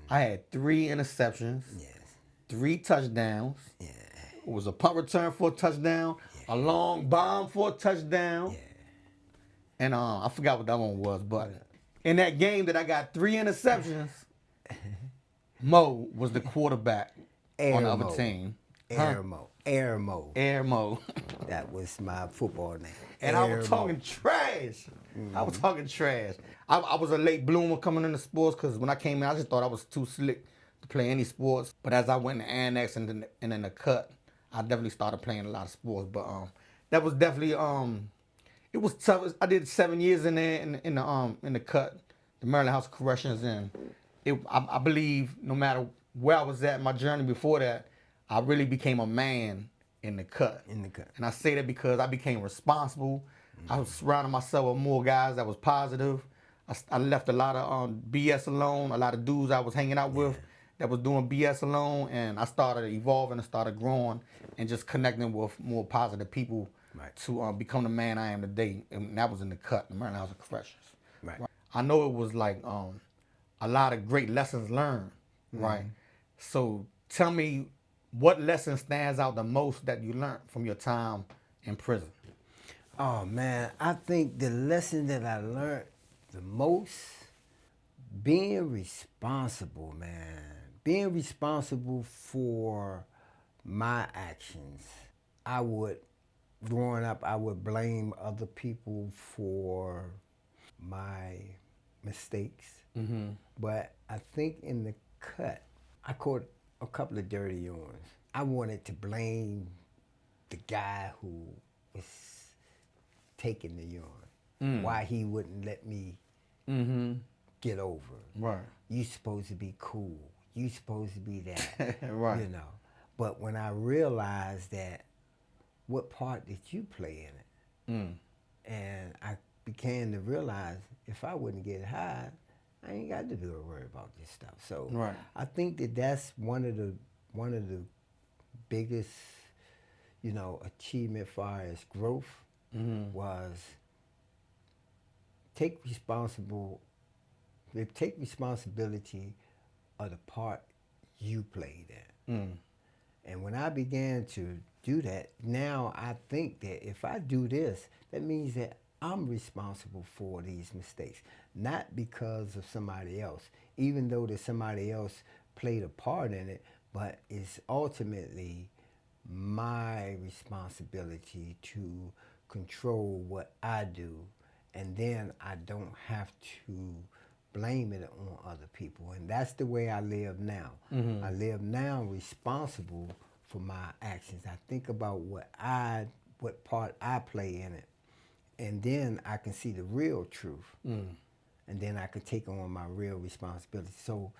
I had 3 interceptions, yes, 3 touchdowns. yeah, It was a punt return for a touchdown, a long bomb for a touchdown, yeah. and I forgot what that one was. But in that game that I got 3 interceptions, Mo was the quarterback on the Air other mode, team. Huh? air mode, air mode. Air Mo. That was my football name. And I was Air talking mode. trash. I was talking trash. I was a late bloomer coming into sports because when I came in, I just thought I was too slick to play any sports. But as I went in the annex and then the cut, I definitely started playing a lot of sports. But that was definitely it was tough. I did 7 years in there in the cut, the Maryland House of Corrections, and I believe no matter where I was at in my journey before that, I really became a man in the cut. In the cut. And I say that because I became responsible. I was surrounding myself with more guys that was positive. I left a lot of BS alone. A lot of dudes I was hanging out with that was doing BS alone, and I started evolving and started growing and just connecting with more positive people Right. to become the man I am today. And that was in the cut, the Maryland House of Corrections. Right. I know it was like a lot of great lessons learned, right? So tell me, what lesson stands out the most that you learned from your time in prison? Oh man, I think the lesson that I learned the most, being responsible, man. Being responsible for my actions. Growing up, I would blame other people for my mistakes. But I think in the cut, I caught a couple of dirty yarns. I wanted to blame the guy who was taking the yarn. Why he wouldn't let me get over. Right. You supposed to be cool. You supposed to be that. Right. You know. But when I realized that, what part did you play in it? And I began to realize if I wouldn't get high, I ain't got to worry about this stuff. So Right. I think that that's one of the biggest, you know, achievement as far as growth was take responsibility of the part you played in. And when I began to do that, now I think that if I do this, that means that I'm responsible for these mistakes, not because of somebody else, even though that somebody else played a part in it, but it's ultimately my responsibility to control what I do, and then I don't have to blame it on other people. And that's the way I live now. I live now responsible for my actions. I think about what part I play in it, and then I can see the real truth, and then I can take on my real responsibility. So,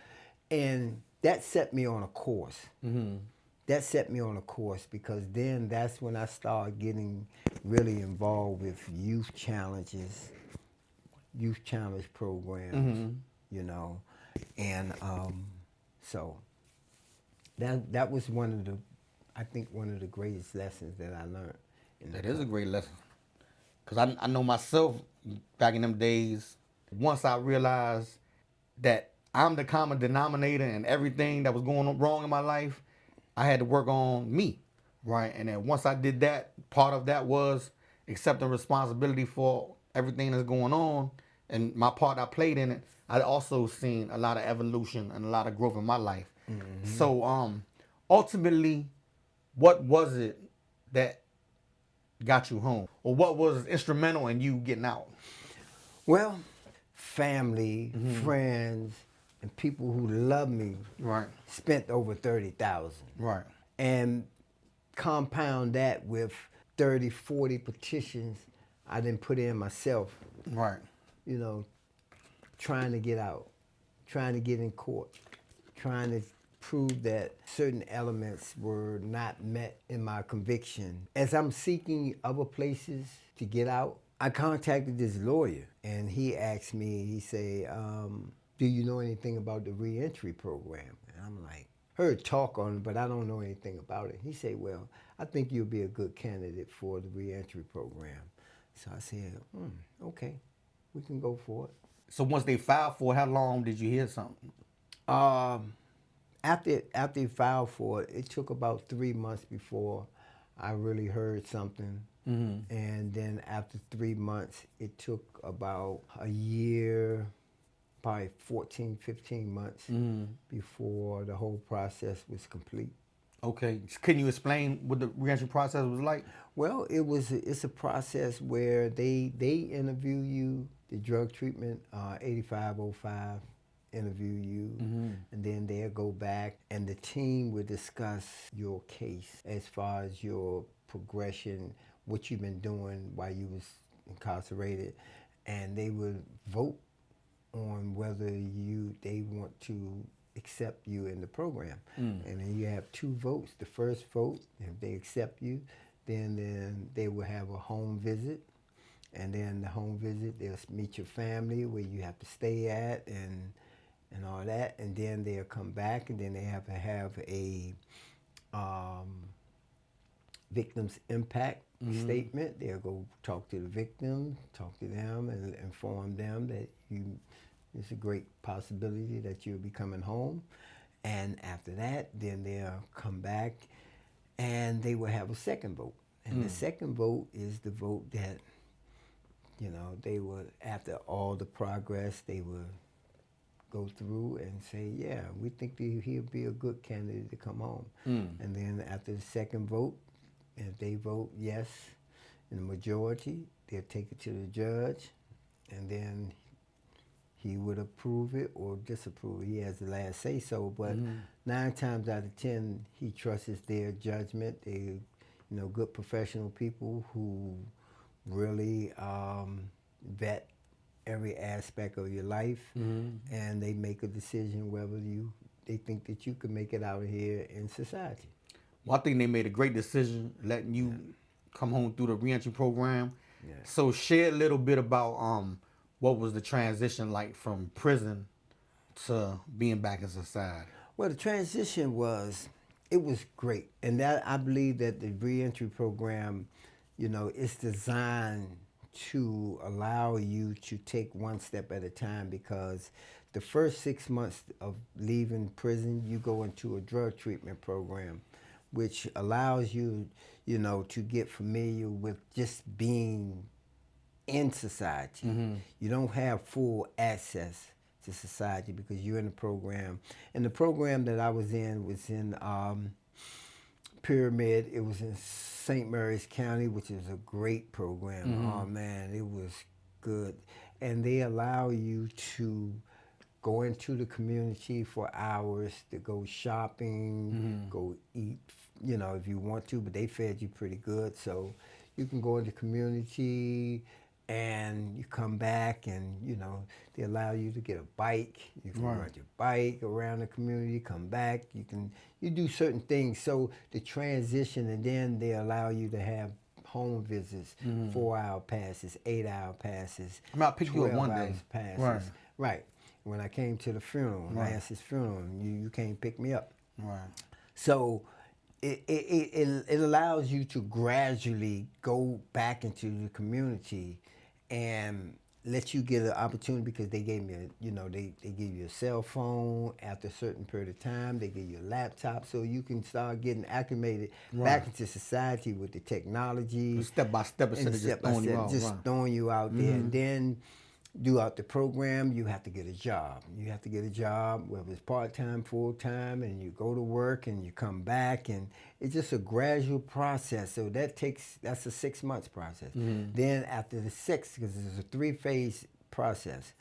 and that set me on a course. That set me on a course because then that's when I started getting really involved with youth challenge programs, you know, and so that was I think one of the greatest lessons that I learned. That is a great lesson. Because I know myself back in them days, once I realized that I'm the common denominator in everything that was going on wrong in my life, I had to work on me, right? And then once I did that, part of that was accepting responsibility for everything that's going on and my part I played in it. I also seen a lot of evolution and a lot of growth in my life. So ultimately, what was it that got you home? Or what was instrumental in you getting out? Well, family, friends, and people who love me Right. spent over 30,000. Right. And compound that with 30, 40 petitions I didn't put in myself, Right. you know, trying to get out, trying to get in court, trying to proved that certain elements were not met in my conviction. As I'm seeking other places to get out, I contacted this lawyer, and he asked me, he said, do you know anything about the reentry program? And I'm like, heard talk on it, but I don't know anything about it. He said, well, I think you'll be a good candidate for the reentry program. So I said, okay, we can go for it. So once they filed for it, how long did you hear something? After he filed for it, it took about 3 months before I really heard something. And then after 3 months, it took about a year, probably 14, 15 months before the whole process was complete. Okay. Can you explain what the reentry process was like? Well, it's a process where they interview you, the drug treatment 8505 interview you, and then they'll go back and the team will discuss your case as far as your progression, what you've been doing while you was incarcerated, and they will vote on whether they want to accept you in the program. And then you have 2 votes. The first vote, if they accept you, then they will have a home visit. And then the home visit, they'll meet your family where you have to stay at and all that. And then they'll come back, and then they have to have a victim's impact statement. They'll go talk to the victim, talk to them, and inform them that it's a great possibility that you'll be coming home. And after that, then they'll come back and they will have a second vote. And the second vote is the vote that, they would, after all the progress, they would go through and say, yeah, we think that he'll be a good candidate to come home. And then after the second vote, if they vote yes in the majority, they'll take it to the judge, and then he would approve it or disapprove it. He has the last say so, but 9 times out of 10, he trusts their judgment. They, good professional people who really vet every aspect of your life, and they make a decision whether they think that you can make it out of here in society. Well, I think they made a great decision letting you come home through the reentry program. Yeah. So share a little bit about what was the transition like from prison to being back in society? Well, the transition was great. And that I believe that the reentry program, it's designed to allow you to take one step at a time, because the first 6 months of leaving prison, you go into a drug treatment program, which allows you, to get familiar with just being in society. You don't have full access to society because you're in the program. And the program that I was in Pyramid. It was in St. Mary's County, which is a great program. Oh man, it was good. And they allow you to go into the community for hours, to go shopping, go eat, if you want to, but they fed you pretty good. So you can go into the community and you come back and, they allow you to get a bike. You can ride your bike around the community, come back. You do certain things. So the transition, and then they allow you to have home visits, 4-hour passes, 8-hour passes. I picked you up one day. Passes. Right. When I came to the funeral, Lance's funeral, you came pick me up. Right. So it allows you to gradually go back into the community and let you get an opportunity, because they gave me they give you a cell phone after a certain period of time. They give you a laptop so you can start getting acclimated back into society with the technology. Step by step, instead of just throwing you out. Throwing you out there. And then throughout the program, you have to get a job. You have to get a job, whether it's part-time, full-time, and you go to work and you come back, and it's just a gradual process. So that's a 6 months process. Then after the 6, because it's a 3-phase process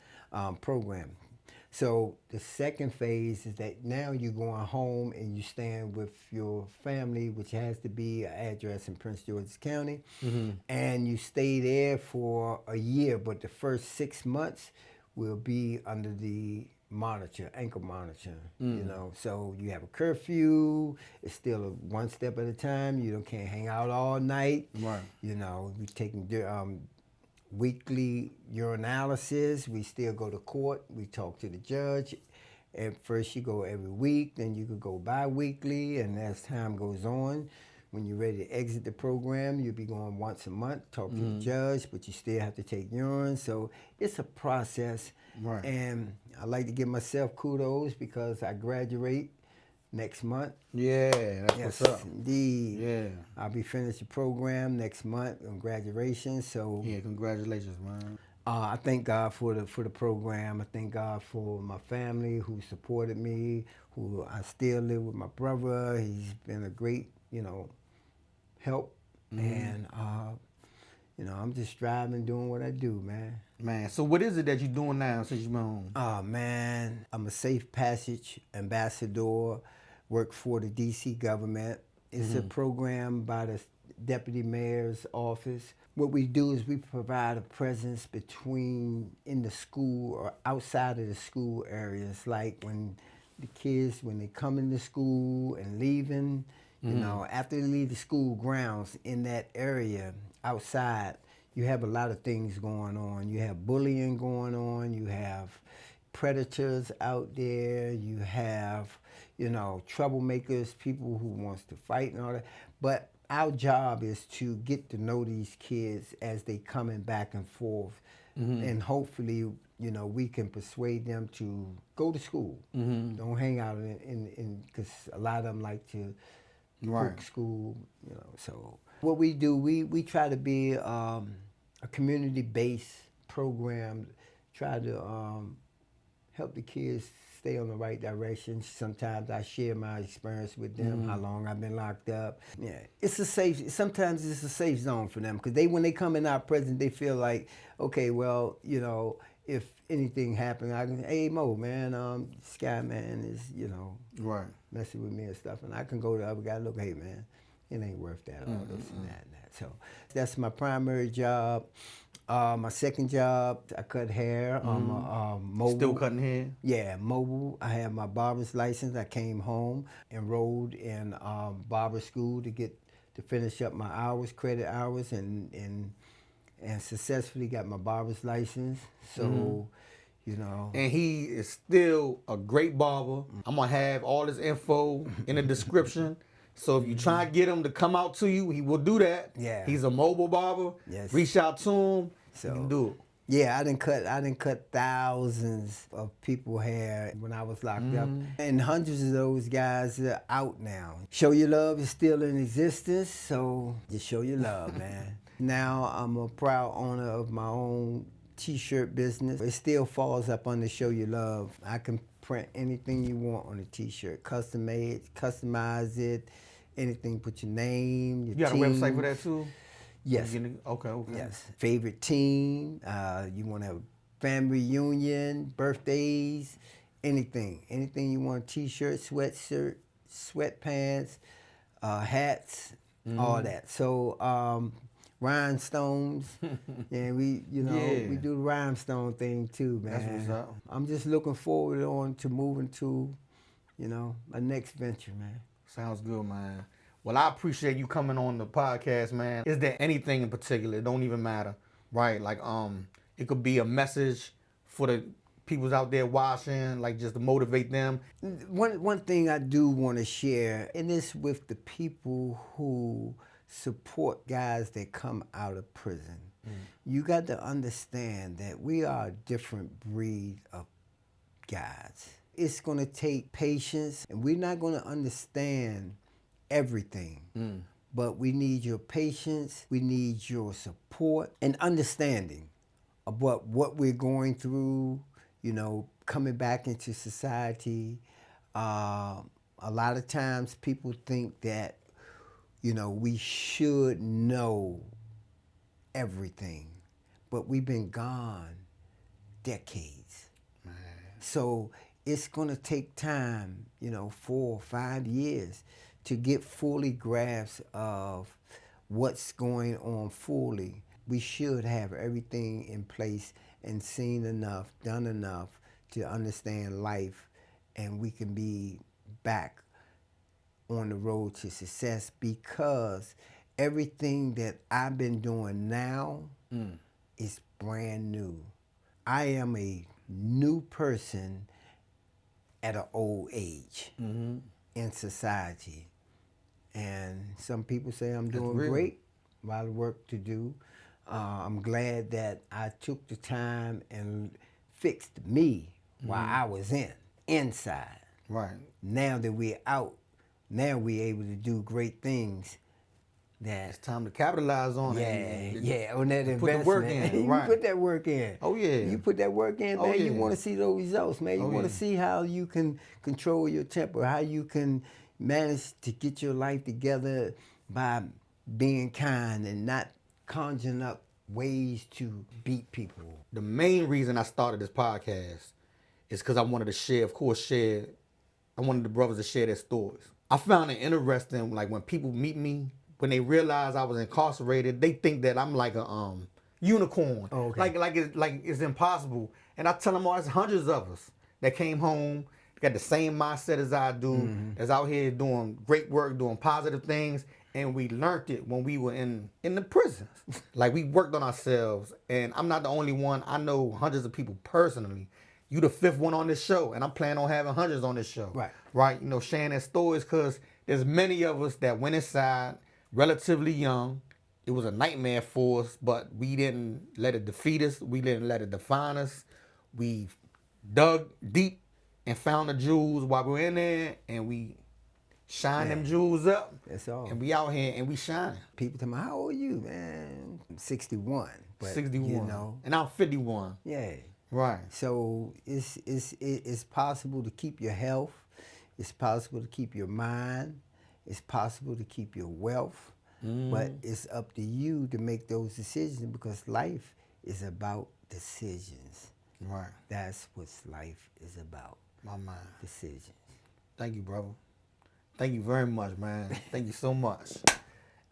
program. So the second phase is that now you're going home and you stand with your family, which has to be an address in Prince George's County, and you stay there for a year. But the first 6 months will be under the monitor, ankle monitor, So you have a curfew. It's still one step at a time. You can't hang out all night. Right. We taking weekly urinalysis. We still go to court. We talk to the judge. At first you go every week, then you could go bi-weekly, and as time goes on, when you're ready to exit the program, you'll be going once a month, talk to the judge, but you still have to take urine. So it's a process. Right. And I like to give myself kudos because I graduate next month. Yeah, that's Yes, what's up. indeed. Yeah. I'll be finished the program next month on graduation. So Yeah, congratulations, man. I thank God for the program. I thank God for my family who supported me, who I still live with my brother. He's been a great, help. And, I'm just striving, doing what I do, man. Man, so what is it that you're doing now since you've been home? Oh, man, I'm a Safe Passage ambassador, work for the D.C. government. It's a program by the deputy mayor's office. What we do is we provide a presence in the school or outside of the school areas, like when the kids, when they come into school and leaving, after they leave the school grounds in that area outside, you have a lot of things going on. You have bullying going on. You have predators out there. You have, troublemakers, people who wants to fight and all that. But our job is to get to know these kids as they coming back and forth. And hopefully, we can persuade them to go to school. Don't hang out because a lot of them like to Right. school, So what we do, we try to be a community-based program, try to help the kids stay on the right direction. Sometimes I share my experience with them, how long I've been locked up. Yeah, sometimes it's a safe zone for them because when they come in our prison, they feel like, okay, well, if anything happened, I can, hey, Mo, man, Sky Man is, Right. messing with me and stuff. And I can go to the other guy, look, hey, man, it ain't worth that, all this and that and that. So that's my primary job. My second job, I cut hair. I'm mobile. Still cutting hair? Yeah, mobile. I have my barber's license. I came home, enrolled in barber school to finish up my credit hours, and successfully got my barber's license. So, And he is still a great barber. I'm going to have all his info in the description. So if you try and get him to come out to you, he will do that. Yeah. He's a mobile barber. Yes. Reach out to him. So, you can do it. Yeah, I didn't cut thousands of people hair when I was locked up. And hundreds of those guys are out now. Show Your Love is still in existence, so just show your love, man. Now I'm a proud owner of my own t-shirt business. It still falls up under Show Your Love. I can print anything you want on a t-shirt, custom made, customize it, anything, put your name, your You got a team. website for that too? Yes. Okay. Yes. Favorite team, you want to have a family reunion, birthdays, anything. Anything you want, t-shirt, sweatshirt, sweatpants, hats, all that. So, rhinestones, and we do the rhinestone thing too, man. That's what's up. I'm just looking forward to moving to, my next venture, man. Sounds good, man. Well, I appreciate you coming on the podcast, man. Is there anything in particular? It don't even matter, right? Like, it could be a message for the people's out there watching, like just to motivate them. One thing I do want to share, and it's with the people who support guys that come out of prison. You got to understand that we are a different breed of guys. It's going to take patience, and we're not going to understand everything. But we need your patience, we need your support and understanding about what we're going through, coming back into society. A lot of times people think that, we should know everything, but we've been gone decades. Man. So it's gonna take time, 4 or 5 years to get fully grasp of what's going on fully. We should have everything in place and seen enough, done enough to understand life, and we can be back on the road to success, because everything that I've been doing now is brand new. I am a new person at an old age in society. And some people say I'm doing great, a lot of work to do. I'm glad that I took the time and fixed me while I was inside. Right. Now that we're out, now we're able to do great things. It's time to capitalize on Yeah, it. yeah, on that investment. Put the work in, right. You put that work in. Oh, yeah. You put that work in, man, you want to see those results, man. You want to see how you can control your temper, how you can manage to get your life together by being kind and not conjuring up ways to beat people. The main reason I started this podcast is because I wanted to share, I wanted the brothers to share their stories. I found it interesting, like when people meet me, when they realize I was incarcerated, they think that I'm like a unicorn. Oh, okay. Like it's impossible. And I tell them, it's hundreds of us that came home, got the same mindset as I do, that's out here doing great work, doing positive things, and we learned it when we were in the prisons. Like, we worked on ourselves, and I'm not the only one. I know hundreds of people personally. You the fifth one on this show, and I'm planning on having hundreds on this show. Right, sharing their stories, because there's many of us that went inside relatively young. It was a nightmare for us, but we didn't let it defeat us. We didn't let it define us. We dug deep and found the jewels while we were in there, and we shine them jewels up. That's all. And we out here and we shining. People tell me, how old are you, man? I'm 61. But, 61. And I'm 51. Yeah. Right. So it's possible to keep your health. It's possible to keep your mind. It's possible to keep your wealth. But it's up to you to make those decisions, because life is about decisions. Right. That's what life is about. My mind. Decisions. Thank you, brother. Thank you very much, man. Thank you so much.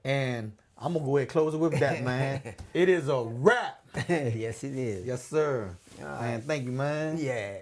And I'm going to go ahead and close it with that, man. It is a wrap. Yes, it is. Yes, sir. Man, thank you, man. Yeah.